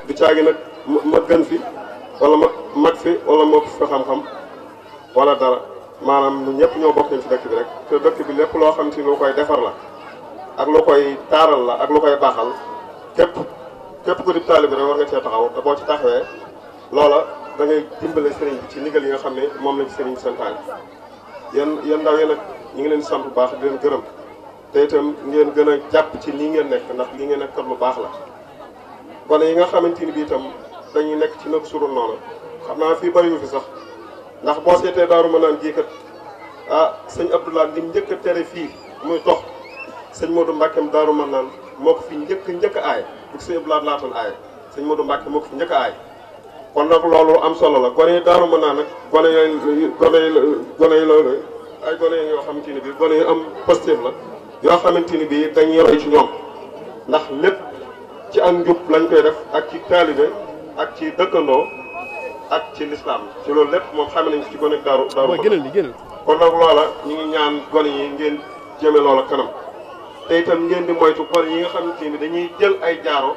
du caagi nag ma gën fi wala ma mag fi wala ma ëpp fi xam-xam wala dara maanaam ñun ñëpp ñoo bokk nañ ci dëkk bi rek te dëkk bi lépp loo xam ci lu koy defar la ak lu koy taaral la ak lu koy baaxal képp ku di taalibe rek war nga cee taxaw te boo ci taxawee loola da ngay dimbale sëriñ bi ci ndigal yi nga xam ne moom lañ sëriñ bi santaane yéen ndaw yi nag ñu ngi leen sant bu baax di leen gërëm te itam ngeen gën a jàpp ci lii ngeen nekk ndax lii ngeen nekk kat lu baax la gone yi nga xamante ni bi itam dañuy nekk ci nag surul noonu xam naa fii bëriwu fi sax ndax boo seetee Daaru Manaan gii kat sëñ Abdoulaye li njëkk a tere fii muy tox sëñ Modou Mbackeem Daaru Manaan moo ko fi njëkk a aay bu sëñ Abdoulaye laatoon aay sëñ Modou Mbacke moo ko fi njëkk a aay kon nag loolu am solo la gone yi Daaru Manaan nag gone yi loolu ay gone yi yoo xamante ni bi gone yu am positif la yoo xamante ni bi dañuy roy ci ñoom ndax lépp ci ak njub lañ koy def ak ci taalibe ak ci dëkkandoo ak ci lislaam ci loolu lépp moom xam nañ ci gone daaru kon nag loola ñu ngi ñaan gone yi ngeen jëme loola kanam te itam ngeen di moytu gone yi nga xamante ni dañuy jël ay jaaro